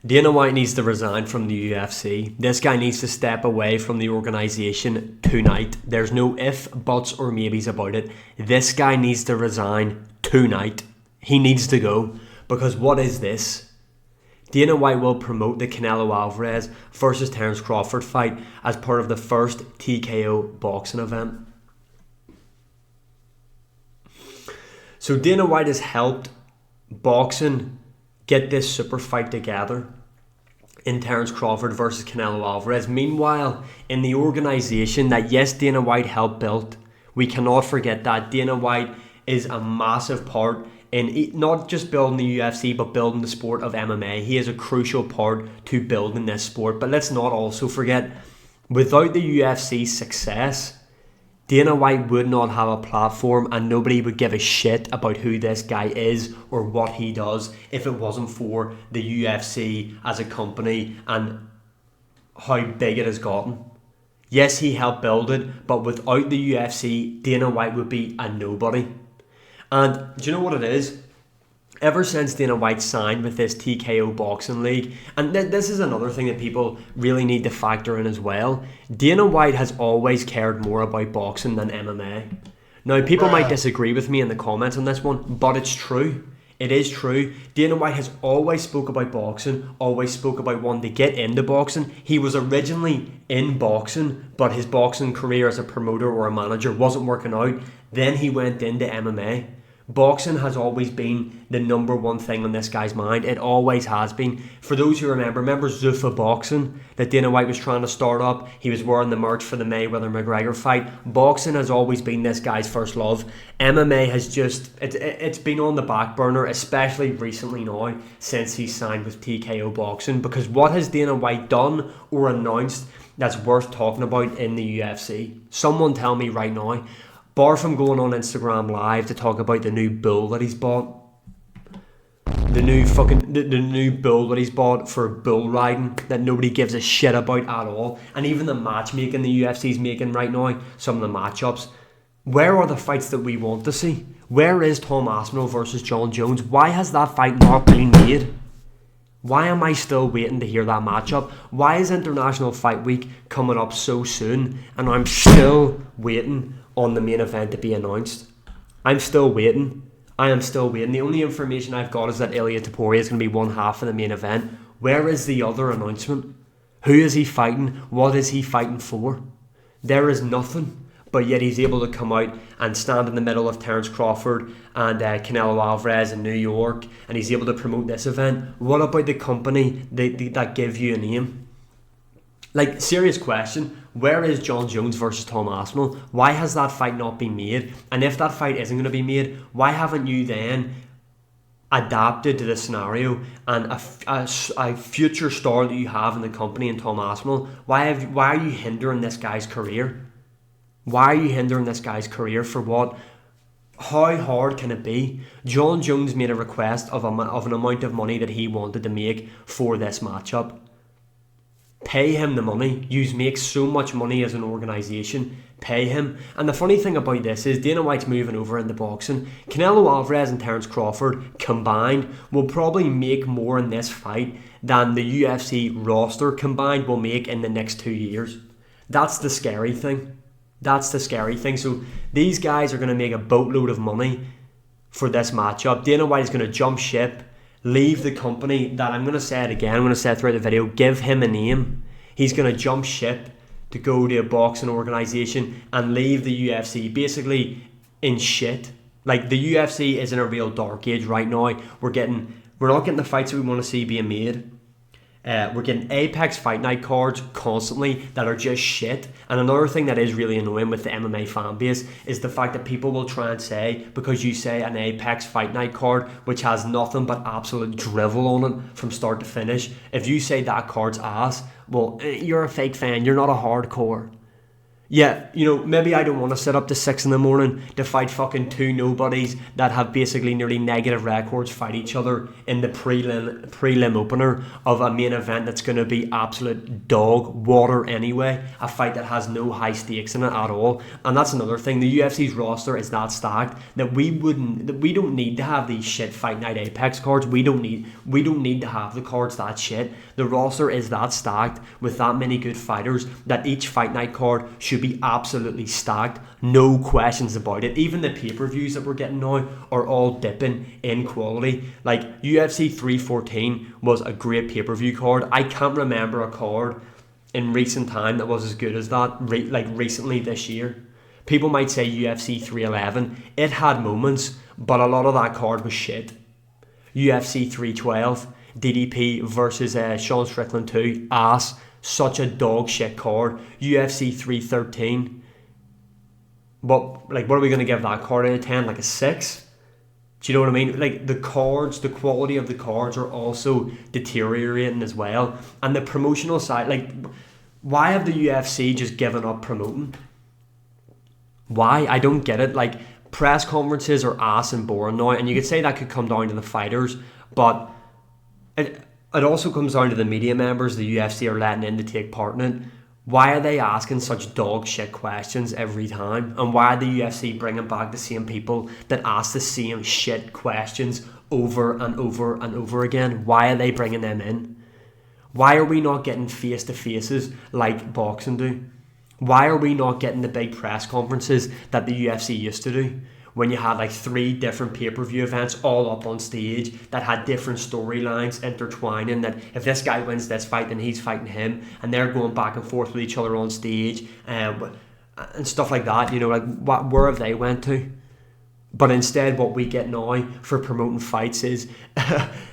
Dana White needs to resign from the UFC. This guy needs to step away from the organisation tonight. There's no if, buts or maybes about it. This guy needs to resign tonight. He needs to go. Because what is this? Dana White will promote the Canelo Alvarez versus Terence Crawford fight as part of the first TKO boxing event. So Dana White has helped boxing get this super fight together in Terence Crawford versus Canelo Alvarez. Meanwhile, in the organisation that, yes, Dana White helped build, we cannot forget that Dana White is a massive part in not just building the UFC, but building the sport of MMA. He is a crucial part to building this sport. But let's not also forget, without the UFC's success, Dana White would not have a platform and nobody would give a shit about who this guy is or what he does if it wasn't for the UFC as a company and how big it has gotten. Yes, he helped build it, but without the UFC, Dana White would be a nobody. And do you know what it is? Ever since Dana White signed with this TKO boxing league, and this is another thing that people really need to factor in as well, Dana White has always cared more about boxing than MMA. Now, people might disagree with me in the comments on this one, but it's true. It is true. Dana White has always spoke about boxing, always spoke about wanting to get into boxing. He was originally in boxing, but his boxing career as a promoter or a manager wasn't working out. Then he went into MMA. Boxing has always been the number one thing on this guy's mind. It always has been. For those who remember Zuffa Boxing that Dana White was trying to start up. He was wearing the merch for the Mayweather-McGregor fight. Boxing has always been this guy's first love. MMA has just, it's been on the back burner, especially recently now, since he signed with TKO Boxing. Because what has Dana White done or announced that's worth talking about in the UFC? Someone tell me right now. Bar from going on Instagram Live to talk about the new bull that he's bought. The new bull that he's bought for bull riding that nobody gives a shit about at all. And even the matchmaking the UFC's making right now, some of the matchups. Where are the fights that we want to see? Where is Tom Aspinall versus John Jones? Why has that fight not been made? Why am I still waiting to hear that matchup? Why is International Fight Week coming up so soon and I'm still waiting on the main event to be announced? I'm still waiting. I am still waiting. The only information I've got is that Ilia Topuria is going to be one half of the main event. Where is the other announcement? Who is he fighting? What is he fighting for? There is nothing. But yet he's able to come out and stand in the middle of Terence Crawford and Canelo Alvarez in New York, and he's able to promote this event. What about the company that give you a name? Like, serious question. Where is John Jones versus Tom Aspinall? Why has that fight not been made? And if that fight isn't going to be made, why haven't you then adapted to the scenario and a future star that you have in the company in Tom Aspinall? Why are you hindering this guy's career? Why are you hindering this guy's career for what? How hard can it be? John Jones made a request of an amount of money that he wanted to make for this matchup. Pay him the money. You make so much money as an organisation. Pay him. And the funny thing about this is Dana White's moving over into boxing. Canelo Alvarez and Terence Crawford combined will probably make more in this fight than the UFC roster combined will make in the next 2 years. That's the scary thing. That's the scary thing. So these guys are going to make a boatload of money for this matchup. Dana White is going to jump ship, leave the company that, I'm going to say it again, I'm going to say it throughout the video, give him a name. He's going to jump ship to go to a boxing organisation and leave the UFC basically in shit. Like, the UFC is in a real dark age right now. We're not getting the fights that we want to see being made. We're getting Apex Fight Night cards constantly that are just shit. And another thing that is really annoying with the MMA fan base is the fact that people will try and say, because you say an Apex Fight Night card which has nothing but absolute drivel on it from start to finish, if you say that card's ass, well, you're a fake fan, you're not a hardcore. Yeah, maybe I don't want to sit up to 6 in the morning to fight fucking two nobodies that have basically nearly negative records fight each other in the prelim opener of a main event that's going to be absolute dog water anyway. A fight that has no high stakes in it at all. And that's another thing. The UFC's roster is that stacked that we don't need to have these shit Fight Night Apex cards. We don't need to have the cards that shit. The roster is that stacked with that many good fighters that each Fight Night card should be absolutely stacked, no questions about it. Even the pay-per-views that we're getting now are all dipping in quality. Like UFC 314 was a great pay-per-view card. I can't remember a card in recent time that was as good as that, recently this year. People might say UFC 311, it had moments, but a lot of that card was shit. UFC 312, DDP versus Sean Strickland 2, ass. Such a dog shit card. UFC 313. But what are we going to give that card out of 10? Like a 6? Do you know what I mean? Like the cards, the quality of the cards are also deteriorating as well. And the promotional side, why have the UFC just given up promoting? Why? I don't get it. Press conferences are ass and boring now, and you could say that could come down to the fighters, but it also comes down to the media members the UFC are letting in to take part in it. Why are they asking such dog shit questions every time? And why are the UFC bringing back the same people that ask the same shit questions over and over and over again? Why are they bringing them in? Why are we not getting face-to-faces like boxing do? Why are we not getting the big press conferences that the UFC used to do? When you had 3 different pay-per-view events all up on stage that had different storylines intertwining, that if this guy wins this fight then he's fighting him, and they're going back and forth with each other on stage, and stuff like that. Where have they went to? But instead what we get now for promoting fights is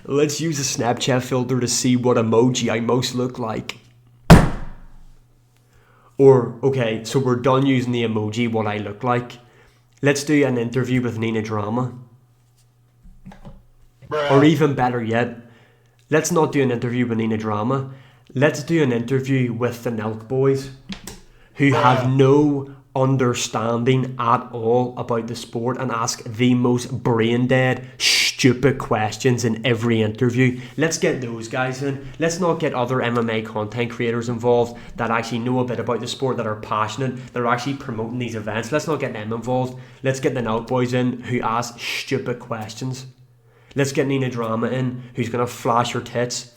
let's use a Snapchat filter to see what emoji I most look like. Or, okay, so we're done using the emoji what I look like. Let's do an interview with Nina Drama. Bruh. Or even better yet, let's not do an interview with Nina Drama. Let's do an interview with the Nelk Boys, who have no understanding at all about the sport and ask the most brain-dead, stupid questions in every interview. Let's get those guys in. Let's not get other MMA content creators involved that actually know a bit about the sport, that are passionate, that are actually promoting these events. Let's not get them involved. Let's get the Nelk Boys in who ask stupid questions. Let's get Nina Drama in, who's going to flash her tits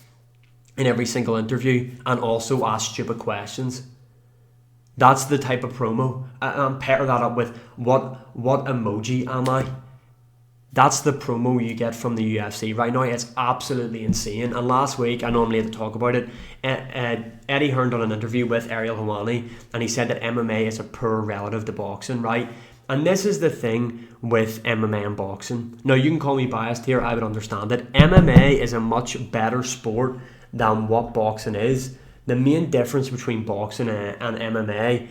in every single interview and also ask stupid questions. That's the type of promo. And pair that up with what emoji am I? That's the promo you get from the UFC right now. It's absolutely insane. And last week, I know I'm late to talk about it, Eddie Hearn done an interview with Ariel Helwani, and he said that MMA is a poor relative to boxing, right? And this is the thing with MMA and boxing. Now, you can call me biased here, I would understand it. MMA is a much better sport than what boxing is. The main difference between boxing and MMA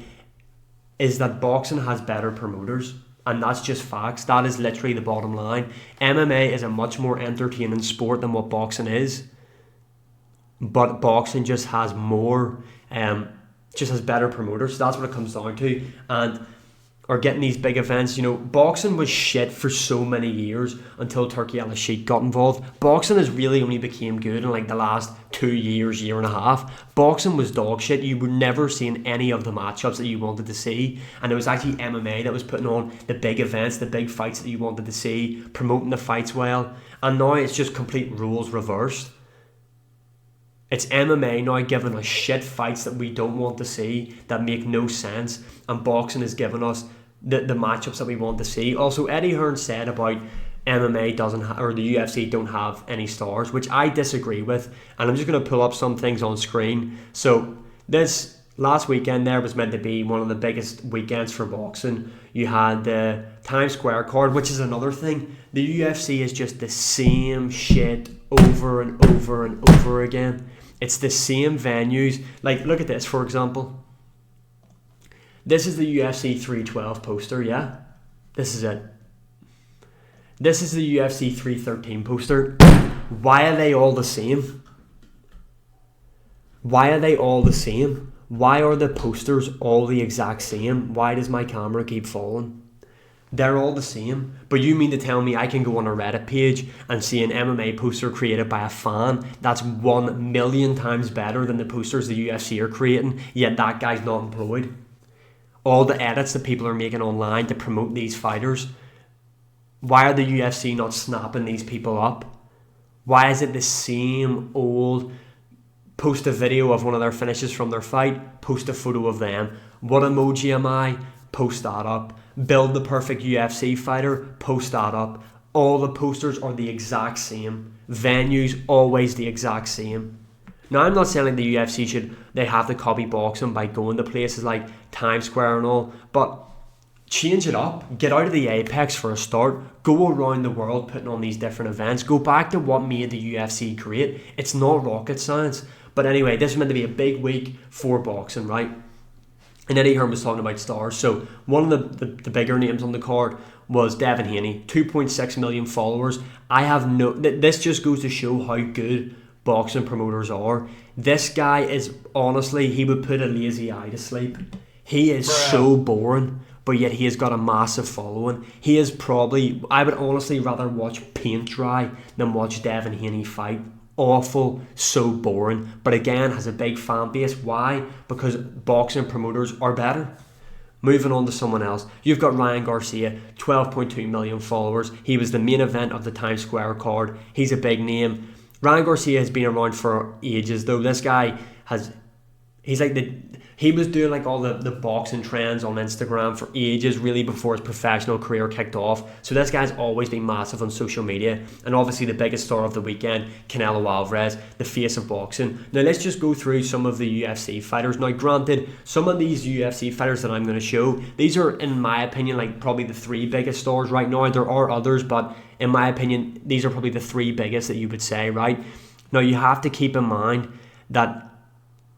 is that boxing has better promoters. And that's just facts. That is literally the bottom line. MMA is a much more entertaining sport than what boxing is. But boxing just has more, just has better promoters. So that's what it comes down to. And or getting these big events. Boxing was shit for so many years until Turki Al-Sheikh got involved. Boxing has really only became good in the last 2 years, year and a half. Boxing was dog shit. You were never seeing any of the matchups that you wanted to see. And it was actually MMA that was putting on the big events, the big fights that you wanted to see, promoting the fights well. And now it's just complete rules reversed. It's MMA now giving us shit fights that we don't want to see, that make no sense. And boxing is giving us the matchups that we want to see. Also, Eddie Hearn said about MMA doesn't or the UFC don't have any stars, which I disagree with. And I'm just going to pull up some things on screen. So this last weekend there was meant to be one of the biggest weekends for boxing. You had the Times Square card, which is another thing. The UFC is just the same shit over and over and over again. It's the same venues. Look at this, for example. This is the UFC 312 poster, yeah? This is it. This is the UFC 313 poster. Why are they all the same? Why are they all the same? Why are the posters all the exact same? Why does my camera keep falling? They're all the same. But you mean to tell me I can go on a Reddit page and see an MMA poster created by a fan that's 1 million times better than the posters the UFC are creating, yet that guy's not employed? All the edits that people are making online to promote these fighters, why are the UFC not snapping these people up? Why is it the same old, post a video of one of their finishes from their fight, post a photo of them. What emoji am I? Post that up. Build the perfect UFC fighter, post that up. All the posters are the exact same. Venues, always the exact same. Now, I'm not saying the UFC they have to copy boxing by going to places like Times Square and all, but change it up. Get out of the apex for a start. Go around the world putting on these different events. Go back to what made the UFC great. It's not rocket science. But anyway, this is meant to be a big week for boxing, right? And Eddie Hearn was talking about stars. So one of the bigger names on the card was Devin Haney, 2.6 million followers. This just goes to show how good boxing promoters are. This guy is, honestly, he would put a lazy eye to sleep. He is so boring, but yet he has got a massive following. He is probably, I would honestly rather watch paint dry than watch Devin Haney fight. Awful, so boring, but again has a big fan base. Why? Because boxing promoters are better. Moving on to someone else, you've got Ryan Garcia, 12.2 million followers. He was the main event of the Times Square card. He's a big name. Ryan Garcia has been around for ages though. This guy he was doing like all the boxing trends on Instagram for ages, really before his professional career kicked off. So this guy's always been massive on social media. And obviously the biggest star of the weekend, Canelo Alvarez, the face of boxing. Now let's just go through some of the UFC fighters. Now granted, some of these UFC fighters that I'm going to show, these are in my opinion like probably the 3 biggest stars right now. There are others, but in my opinion, these are probably the 3 biggest that you would say, right? Now you have to keep in mind that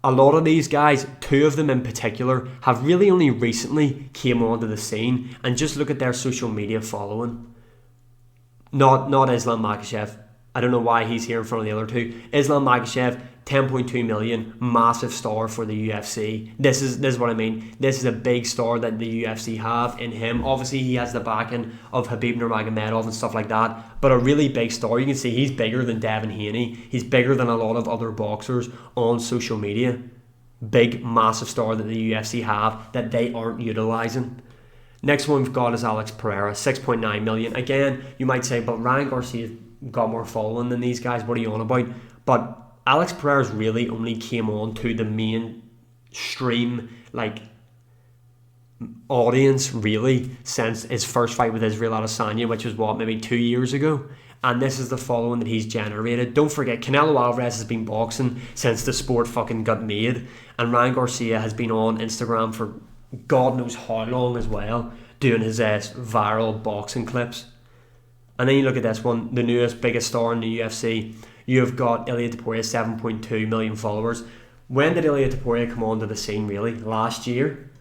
a lot of these guys, 2 of them in particular, have really only recently came onto the scene, and just look at their social media following. Not Islam Makhachev. I don't know why he's here in front of the other 2. Islam Makhachev, 10.2 million, massive star for the UFC. This is what I mean. This is a big star that the UFC have in him. Obviously, he has the backing of Khabib Nurmagomedov and stuff like that, but a really big star. You can see he's bigger than Devin Haney. He's bigger than a lot of other boxers on social media. Big, massive star that the UFC have that they aren't utilising. Next one we've got is Alex Pereira, 6.9 million. Again, you might say, but Ryan Garcia's got more following than these guys. What are you on about? But Alex Pereira's really only came on to the mainstream audience really since his first fight with Israel Adesanya, which was maybe 2 years ago. And this is the following that he's generated. Don't forget, Canelo Alvarez has been boxing since the sport fucking got made, and Ryan Garcia has been on Instagram for God knows how long as well, doing his viral boxing clips. And then you look at this one, the newest biggest star in the UFC. You've got Ilia Topuria, 7.2 million followers. When did Ilia Topuria come onto the scene, really? Last year.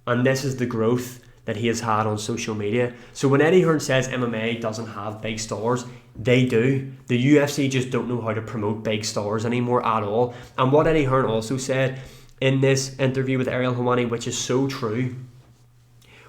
And this is the growth that he has had on social media. So when Eddie Hearn says MMA doesn't have big stars, they do. The UFC just don't know how to promote big stars anymore at all. And what Eddie Hearn also said in this interview with Ariel Helwani, which is so true,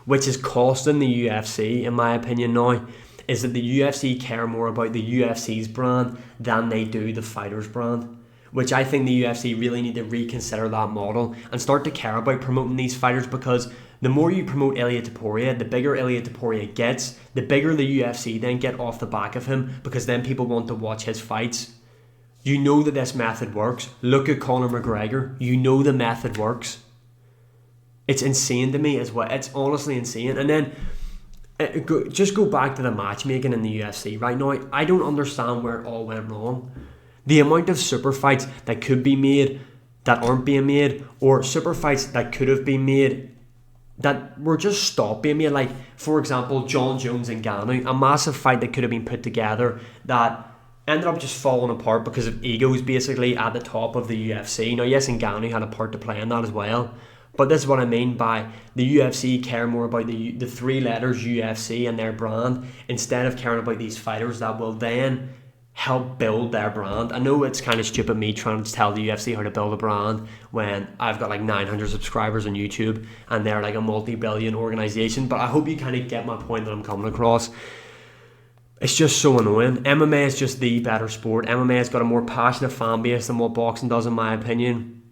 which is costing the UFC, in my opinion now, is that the UFC care more about the UFC's brand than they do the fighter's brand, which I think the UFC really need to reconsider that model and start to care about promoting these fighters, because the more you promote Ilia Topuria, the bigger Ilia Topuria gets, the bigger the UFC then get off the back of him, because then people want to watch his fights. You know that this method works. Look at Conor McGregor. You know the method works. It's insane to me as well. It's honestly insane. And then just go back to the matchmaking in the UFC right now. I don't understand where it all went wrong. The amount of super fights that could be made that aren't being made, or super fights that could have been made that were just stopped being made. Like, for example, John Jones and Ngannou, a massive fight that could have been put together that ended up just falling apart because of egos basically at the top of the UFC. Now, yes, Ngannou had a part to play in that as well. But this is what I mean by the UFC care more about the 3 letters UFC and their brand, instead of caring about these fighters that will then help build their brand. I know it's kind of stupid me trying to tell the UFC how to build a brand when I've got like 900 subscribers on YouTube and they're like a multi-billion organization, but I hope you kind of get my point that I'm coming across. It's just so annoying. MMA is just the better sport. MMA has got a more passionate fan base than what boxing does, in my opinion.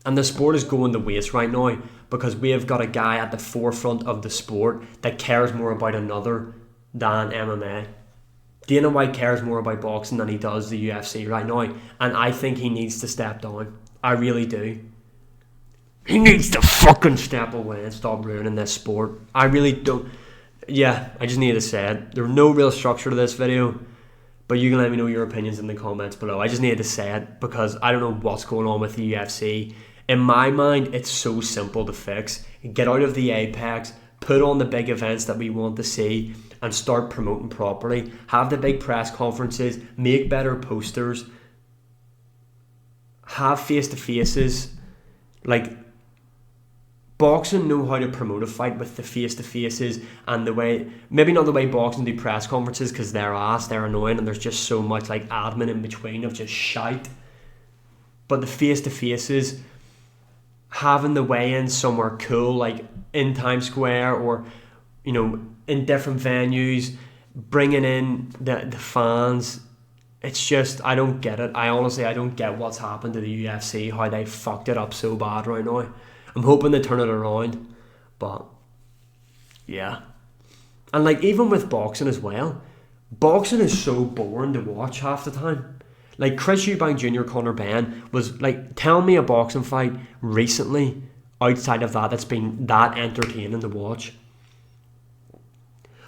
And the sport is going to waste right now because we have got a guy at the forefront of the sport that cares more about another than MMA. Dana White cares more about boxing than he does the UFC right now. And I think he needs to step down. I really do. He needs to fucking step away and stop ruining this sport. I really don't. Yeah, I just needed to say it. There's no real structure to this video, but you can let me know your opinions in the comments below. I just needed to say it because I don't know what's going on with the UFC. In my mind, it's so simple to fix. Get out of the apex, put on the big events that we want to see, and start promoting properly. Have the big press conferences, make better posters, have face-to-faces. Like, boxing know how to promote a fight with the face-to-faces and the way, maybe not the way boxing do press conferences because they're annoying and there's just so much like admin in between of just shite. But the face-to-faces, having the weigh-ins somewhere cool like in Times Square or, you know, in different venues, bringing in the fans. It's just, I don't get it. I don't get what's happened to the UFC, how they fucked it up so bad right now. I'm hoping they turn it around, but yeah. And like even with boxing as well, boxing is so boring to watch half the time. Like Chris Eubank Jr. Conor Benn was like, tell me a boxing fight recently outside of that that's been that entertaining to watch.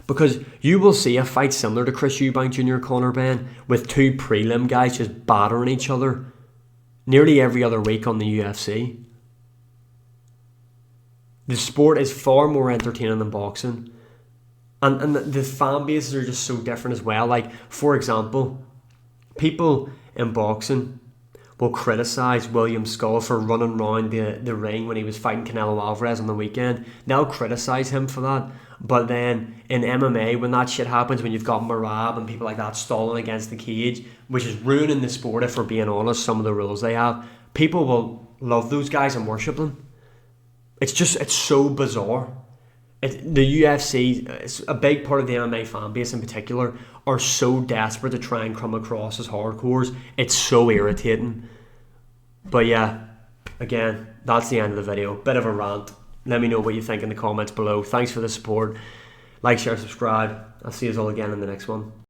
Because you will see a fight similar to Chris Eubank Jr. Conor Benn with two prelim guys just battering each other nearly every other week on the UFC. The sport is far more entertaining than boxing. And the fan bases are just so different as well. Like, for example, people in boxing will criticise William Skull for running around the ring when he was fighting Canelo Alvarez on the weekend. They'll criticise him for that. But then in MMA, when that shit happens, when you've got Marab and people like that stalling against the cage, which is ruining the sport if we're being honest, some of the rules they have, people will love those guys and worship them. It's so bizarre. The UFC, it's a big part of the MMA fan base in particular, are so desperate to try and come across as hardcores. It's so irritating. But yeah, again, that's the end of the video. Bit of a rant. Let me know what you think in the comments below. Thanks for the support. Like, share, subscribe. I'll see you all again in the next one.